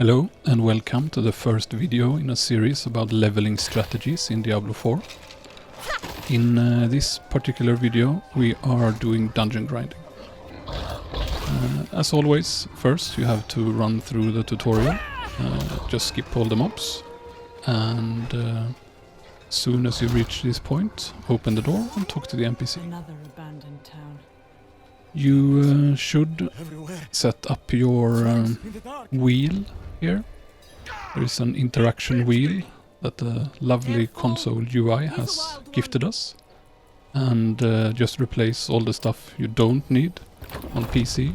Hello and welcome to the first video in a series about leveling strategies in Diablo 4. In this particular video we are doing dungeon grinding. As always, first you have to run through the tutorial, just skip all the mobs, and as soon as you reach this point, open the door and talk to the NPC. Another abandoned town. You should set up your wheel here. There is an interaction wheel that the lovely console UI has gifted us, and just replace all the stuff you don't need on PC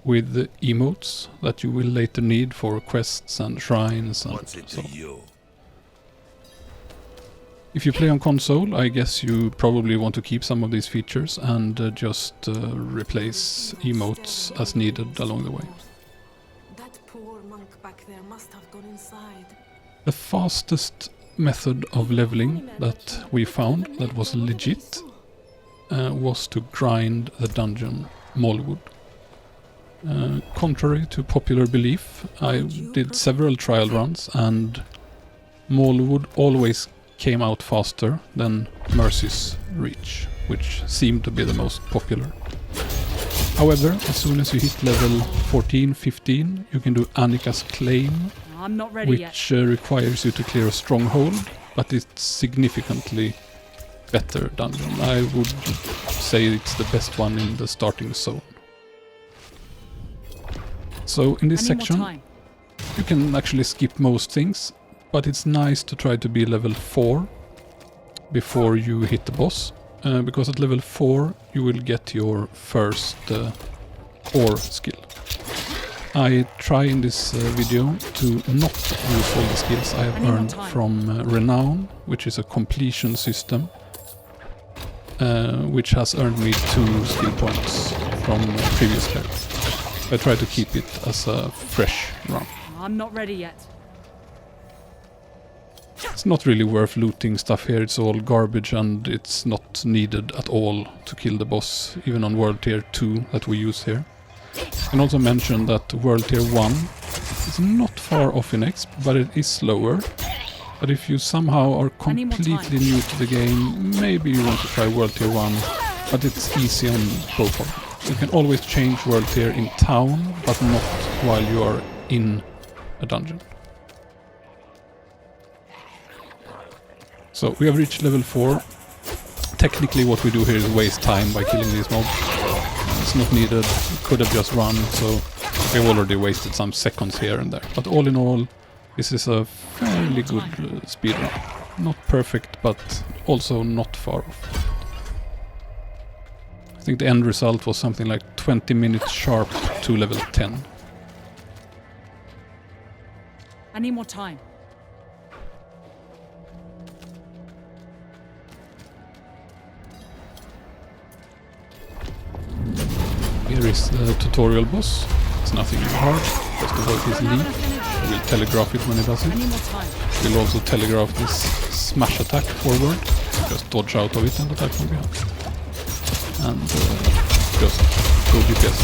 with the emotes that you will later need for quests and shrines and so on. If you play on console, I guess you probably want to keep some of these features and just replace emotes as needed along the way. That poor monk back there must have gone inside. The fastest method of leveling that we found that was legit was to grind the dungeon Maulwood. Contrary to popular belief, I did several trial runs and Maulwood always came out faster than Mercy's Reach, which seemed to be the most popular. However, as soon as you hit level 14-15, you can do Annika's Claim, I'm not ready which requires you to clear a stronghold, but it's significantly better dungeon. I would say it's the best one in the starting zone. So in this section, you can actually skip most things, but it's nice to try to be level 4 before you hit the boss, because at level 4 you will get your first ore skill. I try in this video to not use all the skills I have earned from Renown, which is a completion system, which has earned me 2 skill points from previous players. I try to keep it as a fresh run. I'm not ready yet. It's not really worth looting stuff here, it's all garbage and it's not needed at all to kill the boss, even on World Tier 2 that we use here. I can also mention that World Tier 1 is not far off in exp, but it is slower. But if you somehow are completely new to the game, maybe you want to try World Tier 1, but it's easy on both of them. You can always change World Tier in town, but not while you are in a dungeon. So we have reached level 4. Technically what we do here is waste time by killing these mobs. It's not needed, we could have just run, so we've already wasted some seconds here and there. But all in all, this is a fairly good speedrun. Not perfect, but also not far off. I think the end result was something like 20 minutes sharp to level 10. I need more time. Here is the tutorial boss. It's nothing hard, just avoid his leap. We'll telegraph it when he does it. We'll also telegraph this smash attack forward. Just dodge out of it and attack from behind. And just go DPS.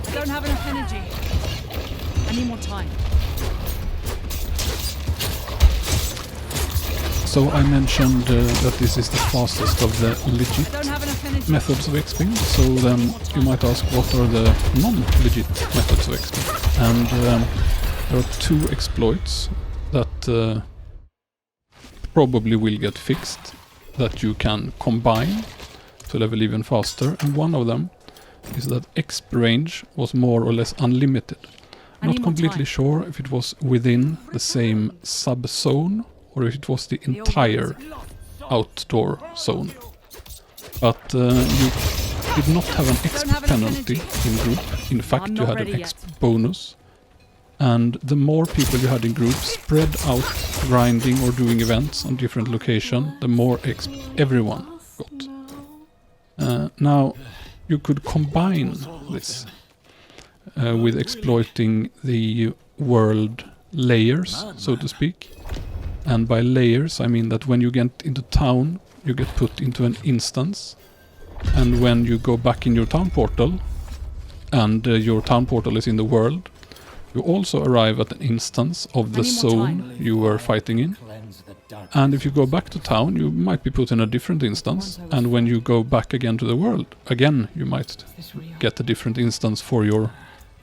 I don't have enough energy. I need more time. So I mentioned that this is the fastest of the legit methods of XP, so then you might ask what are the non-legit methods of XP. And there are 2 exploits that probably will get fixed, that you can combine to level even faster, and one of them is that XP range was more or less unlimited. I'm not completely sure if it was within the same sub-zone or if it was the entire outdoor zone. But you did not have an exp penalty in group. In fact, you had an exp bonus. And the more people you had in group spread out grinding or doing events on different locations, the more exp everyone got. Now, you could combine this with exploiting the world layers, so to speak. And by layers, I mean that when you get into town, you get put into an instance, and when you go back in your town portal, and your town portal is in the world, you also arrive at an instance of the zone you were fighting in. And if you go back to town, you might be put in a different instance, and when you go back again to the world, again you might get a different instance for your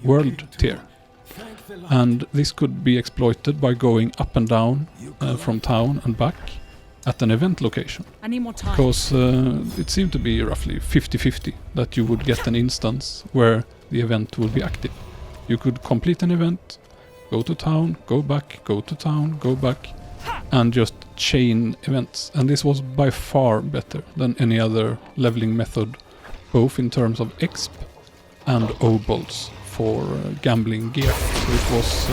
world tier. And this could be exploited by going up and down from town and back at an event location. I need more time. Because it seemed to be roughly 50-50 that you would get an instance where the event would be active. You could complete an event, go to town, go back, go to town, go back, and just chain events. And this was by far better than any other leveling method, both in terms of exp and obols for gambling gear. So it was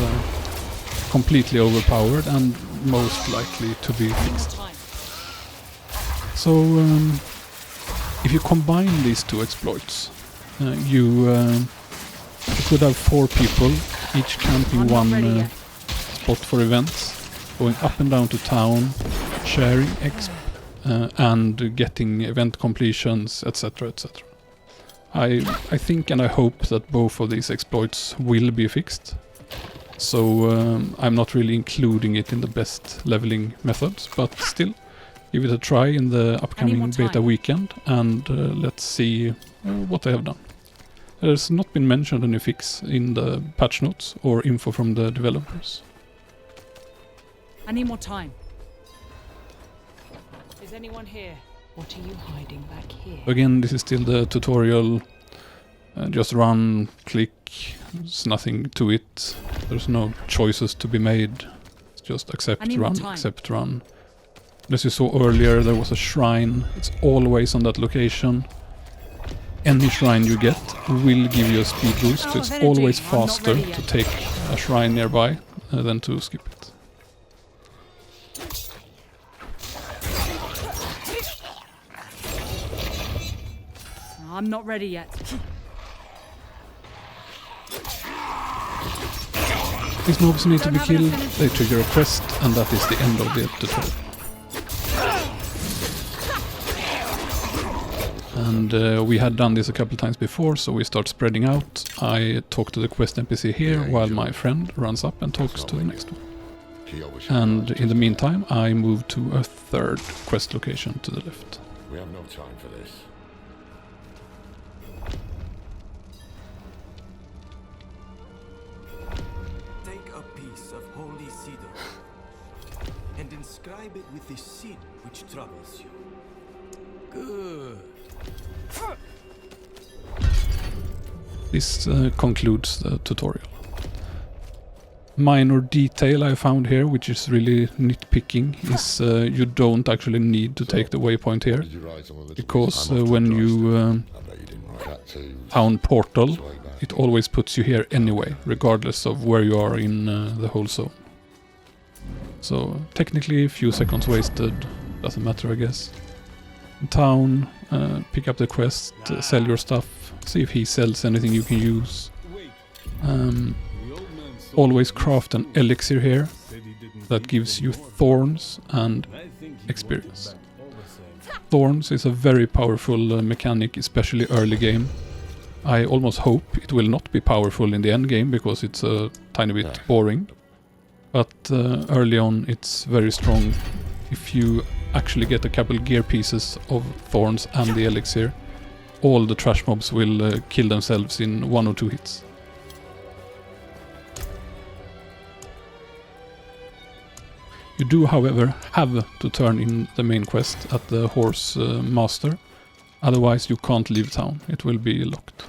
completely overpowered and most likely to be fixed. So if you combine these two exploits, you could have 4 people, each camping one spot for events, going up and down to town, sharing exp, and getting event completions, etc, etc. I think and I hope that both of these exploits will be fixed. So I'm not really including it in the best leveling methods, but still, give it a try in the upcoming beta weekend, and let's see what they have done. There's not been mentioned any fix in the patch notes or info from the developers. I need more time. Is anyone here? What are you hiding back here? Again, this is still the tutorial. Just run, click. There's nothing to it. There's no choices to be made. It's just accept, run, accept, run. As you saw earlier, there was a shrine. It's always on that location. Any shrine you get will give you a speed boost, so it's always faster to take a shrine nearby than to skip it. I'm not ready yet. These mobs need to be killed, they trigger a quest, and that is the end of the tutorial. And we had done this a couple times before, so we start spreading out. I talk to the quest NPC here, while my friend runs up and talks to the next one. And in the meantime, I move to a third quest location to the left. We have no time for this. Take a piece of holy cedar and inscribe it with the sin which troubles you. Good. This concludes the tutorial. Minor detail I found here, which is really nitpicking, is you don't actually need to take the waypoint here, because when you town portal, it always puts you here anyway, regardless of where you are in the whole zone. So technically a few seconds wasted, doesn't matter I guess. In town, pick up the quest, sell your stuff, see if he sells anything you can use. Always craft an elixir here that gives you thorns and experience. Thorns is a very powerful mechanic, especially early game. I almost hope it will not be powerful in the end game because it's a tiny bit boring. But early on it's very strong. If you actually get a couple gear pieces of thorns and the elixir, all the trash mobs will kill themselves in 1 or 2 hits. You do, however, have to turn in the main quest at the horse master, otherwise you can't leave town, it will be locked.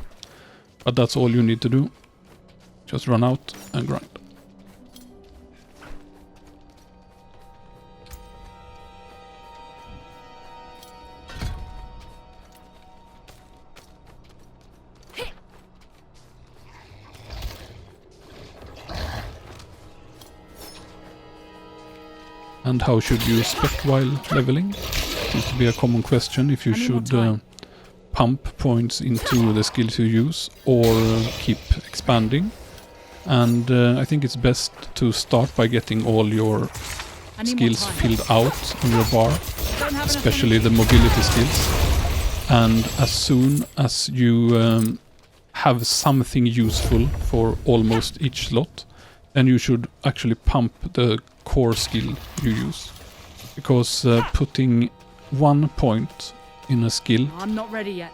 But that's all you need to do, just run out and grind. And how should you spec while leveling? Seems to be a common question if you should pump points into the skills you use or keep expanding. And I think it's best to start by getting all your skills filled out on your bar, especially the mobility skills. And as soon as you have something useful for almost each slot, then you should actually pump the core skill you use. Because putting 1 point in a skill, I'm not ready yet.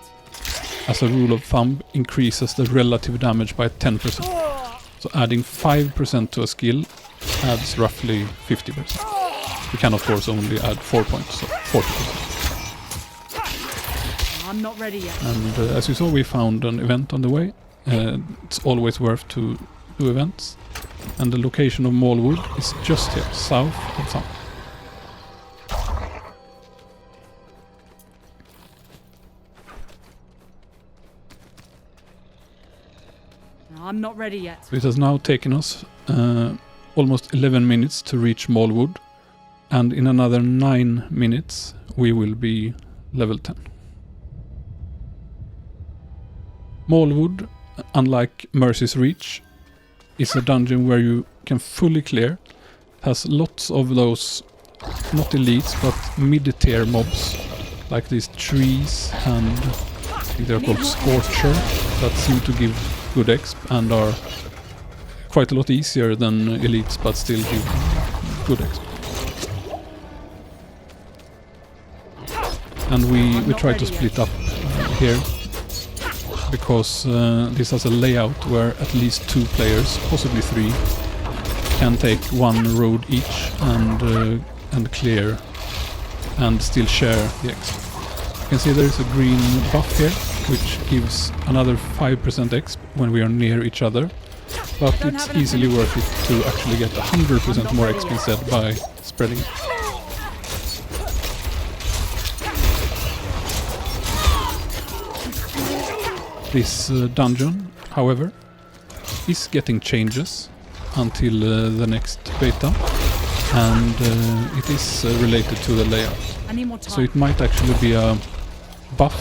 as a rule of thumb, increases the relative damage by 10%. So adding 5% to a skill adds roughly 50%. You can of course only add 4 points, so 40%. I'm not ready yet. And as you saw, we found an event on the way. It's always worth to do events. And the location of Maulwood is just here, south of town. I'm not ready yet. So it has now taken us almost 11 minutes to reach Maulwood. And in another 9 minutes we will be level 10. Maulwood, unlike Mercy's Reach, is a dungeon where you can fully clear. It has lots of those, not elites, but mid-tier mobs, like these trees, and I think they're called Scorcher, that seem to give good exp and are quite a lot easier than elites, but still give good exp. And we try to split up here, because this has a layout where at least 2 players, possibly 3, can take 1 road each and clear and still share the exp. You can see there is a green buff here, which gives another 5% exp when we are near each other, but it's easily worth it to actually get 100% more exp instead by spreading it. This dungeon, however, is getting changes until the next beta, and it is related to the layout. I need more time. So it might actually be a buff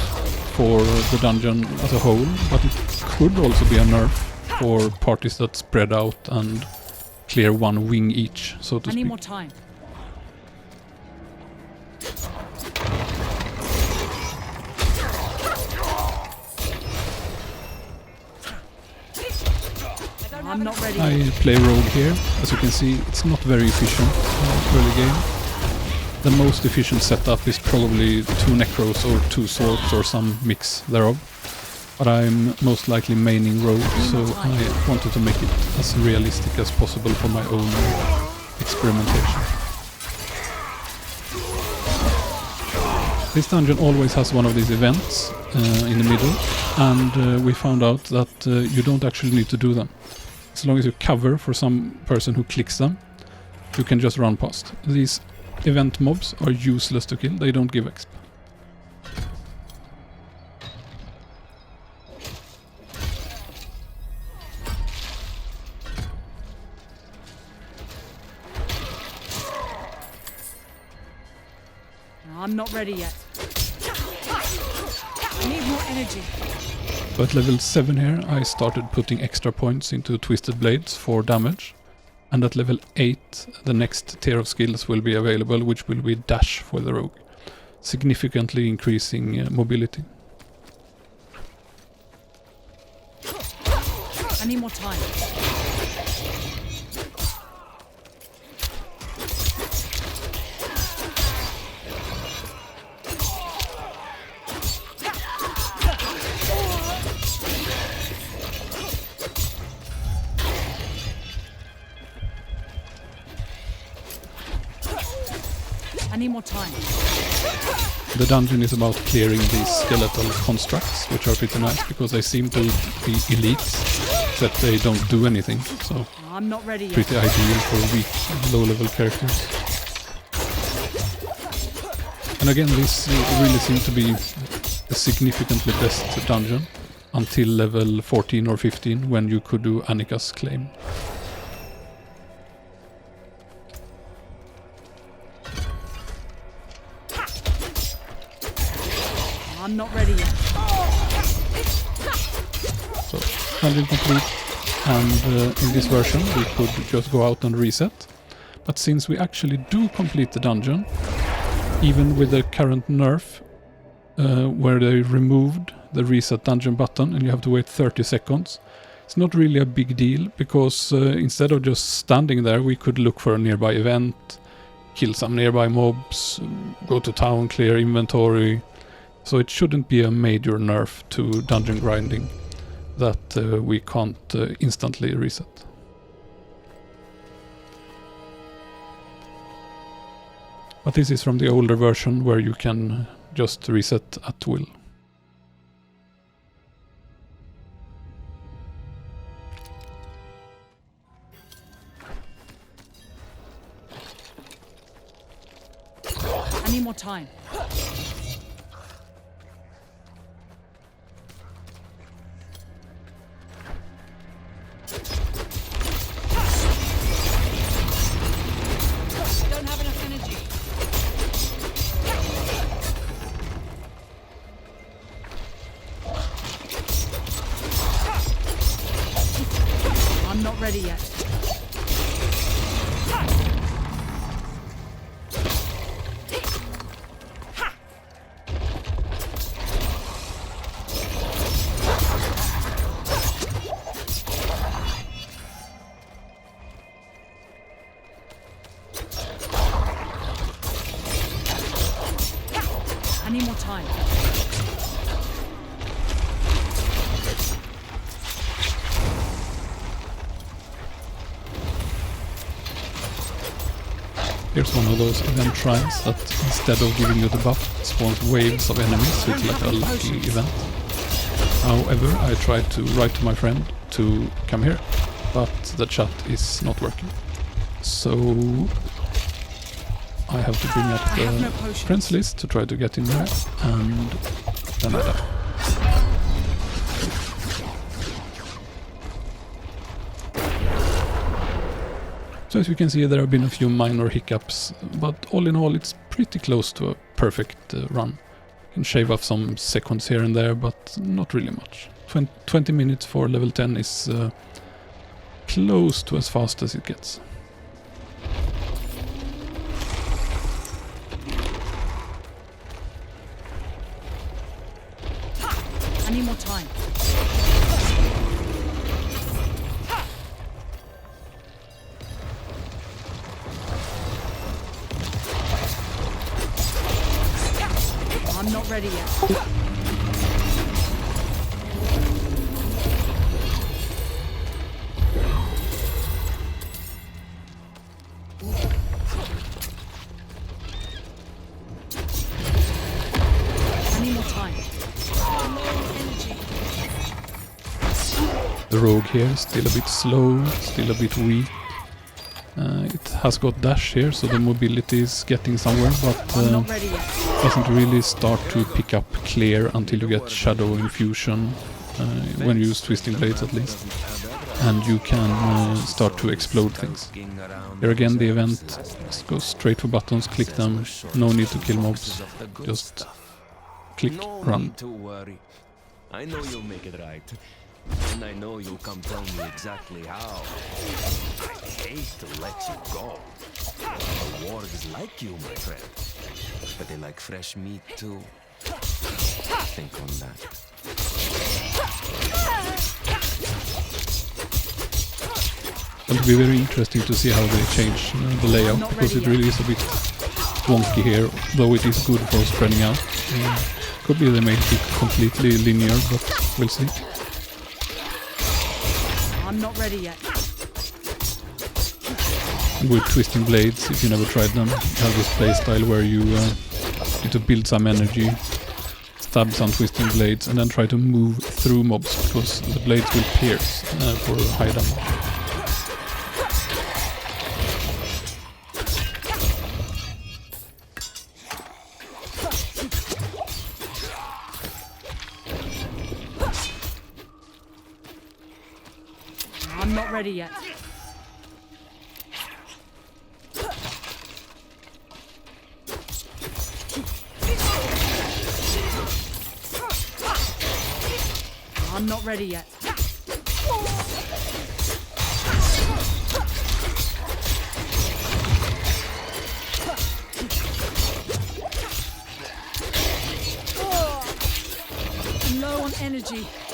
for the dungeon as a whole, but it could also be a nerf for parties that spread out and clear 1 wing each, so to I need speak. more time. I'm not ready. I play rogue here. As you can see, it's not very efficient early game. The most efficient setup is probably 2 necros or 2 swords or some mix thereof. But I'm most likely maining rogue, so I wanted to make it as realistic as possible for my own experimentation. This dungeon always has one of these events in the middle, and we found out that you don't actually need to do them. As long as you cover for some person who clicks them, you can just run past. These event mobs are useless to kill, they don't give exp. I'm not ready yet. I need more energy. So at level 7 here I started putting extra points into Twisted Blades for damage, and at level 8 the next tier of skills will be available, which will be Dash for the rogue, significantly increasing mobility. I need more time. I need more time. The dungeon is about clearing these skeletal constructs, which are pretty nice because they seem to be elites, except they don't do anything, so I'm not ready yet. pretty ideal for weak, low-level characters. And again, this really seemed to be a significantly best dungeon until level 14 or 15, when you could do Annika's claim. I'm not ready yet. So, dungeon complete, and in this version we could just go out and reset. But since we actually do complete the dungeon, even with the current nerf, where they removed the reset dungeon button and you have to wait 30 seconds. It's not really a big deal, because instead of just standing there, we could look for a nearby event, kill some nearby mobs, go to town, clear inventory. So it shouldn't be a major nerf to dungeon grinding that we can't instantly reset. But this is from the older version where you can just reset at will. I need more time. Don't have enough energy. I'm not ready yet. I need more time. Here's one of those event shrines that instead of giving you the buff, spawns waves of enemies, so it's like a lucky event. However, I tried to write to my friend to come here, but the chat is not working. So I have to bring up the friends list to try to get in there, and then I die. So as you can see, there have been a few minor hiccups, but all in all it's pretty close to a perfect run. You can shave off some seconds here and there, but not really much. 20 minutes for level 10 is close to as fast as it gets. I need more time. I'm not ready yet. I need more time. The rogue here is still a bit slow, still a bit weak. It has got dash here, so the mobility is getting somewhere, but I'm not ready yet. doesn't really start to pick up clear until you get shadow infusion, when you use twisting blades at least, and you can start to explode things. Here again the event goes straight for buttons, click them, no need to kill mobs, just click, run. I know you'll make it right. And I know you'll come tell me exactly how. I hate to let you go. The wargs like you, my friend. But they like fresh meat too. Think on that. It'll be very interesting to see how they change the layout, because it really is a bit wonky here, though it is good for spreading out. Could be they made it completely linear, but we'll see. I'm not ready yet. With twisting blades, if you never tried them, you have this playstyle where you need to build some energy, stab some twisting blades, and then try to move through mobs, because the blades will pierce for high damage. I'm not ready yet. I'm not ready yet. I'm low on on energy.